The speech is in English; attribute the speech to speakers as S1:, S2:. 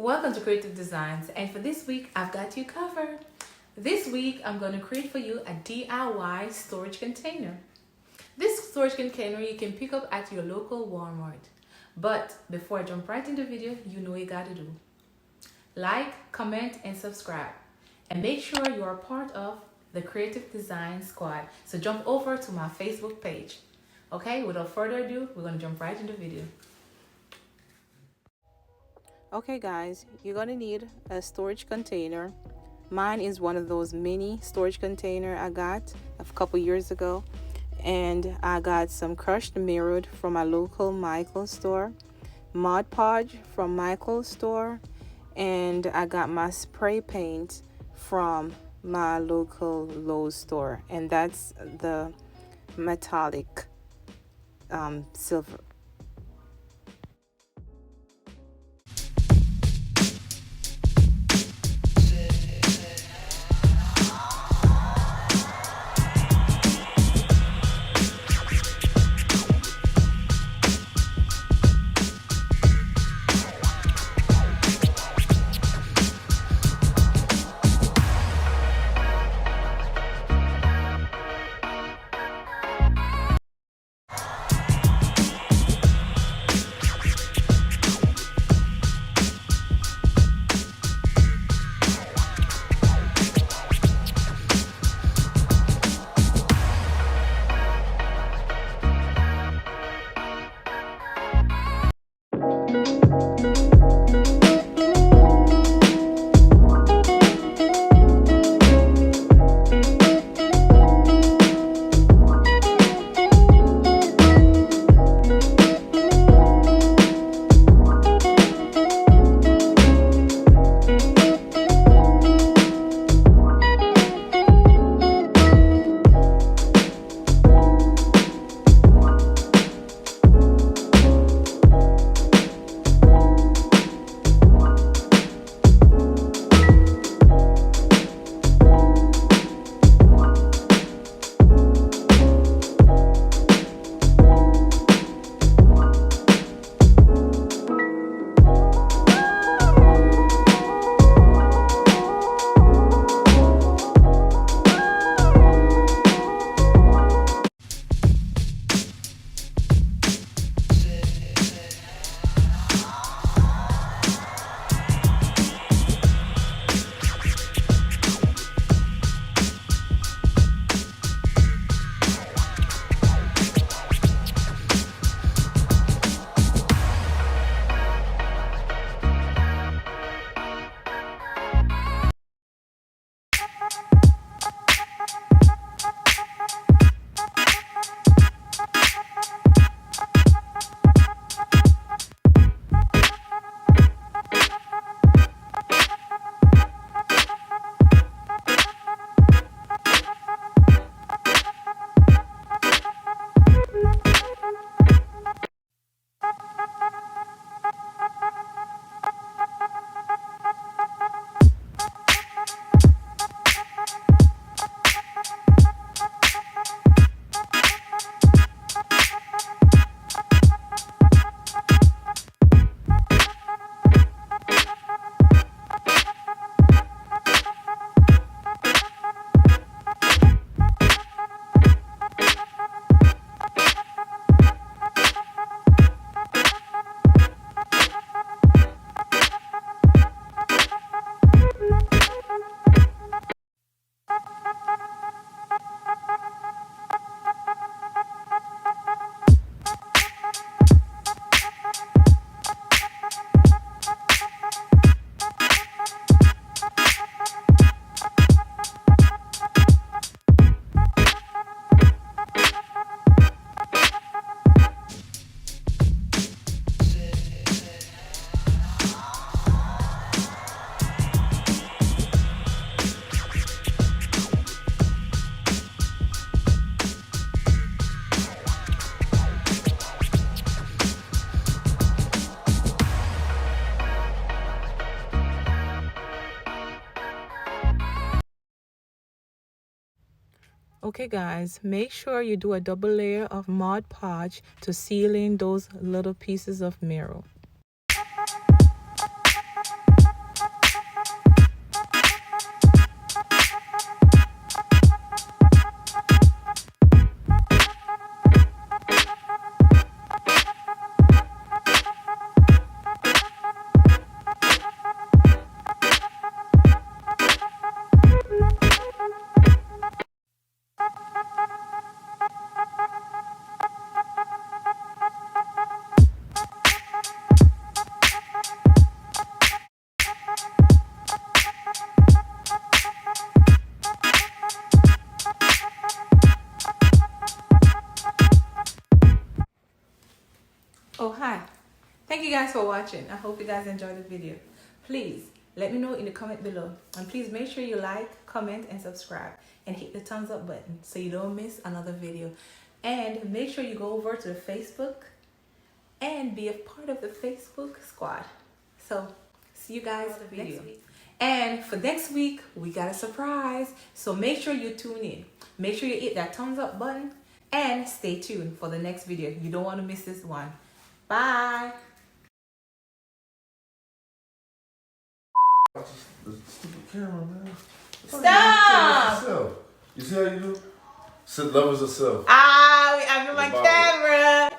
S1: Welcome to Creative Designs, and for this week I've got you covered. This week I'm going to create for you a DIY storage container. This storage container you can pick up at your local Walmart. But before I jump right into the video, you know what you got to do. Like, comment, and subscribe. And make sure you are part of the Creative Design Squad. So jump over to my Facebook page. Okay, without further ado, we're going to jump right into the video. Okay guys, you're going to need a storage container. Mine is one of those mini storage container I got a couple years ago. And I got some crushed mirror from my local Michael's store, Mod Podge from Michael's store, and I got my spray paint from my local Lowe's store, and that's the metallic silver. Okay guys, make sure you do a double layer of Mod Podge to seal in those little pieces of mirror. Oh, hi. Thank you guys for watching. I hope you guys enjoyed the video. Please let me know in the comment below. And please make sure you like, comment, and subscribe. And hit the thumbs up button so you don't miss another video. And make sure you go over to the Facebook and be a part of the Facebook squad. So, see you guys next week. And for next week, we got a surprise. So make sure you tune in. Make sure you hit that thumbs up button and stay tuned for the next video. You don't want to miss this one. Bye.
S2: The stupid camera, man.
S1: Stop!
S2: You see how you do? Love is a self.
S1: I'm in my camera.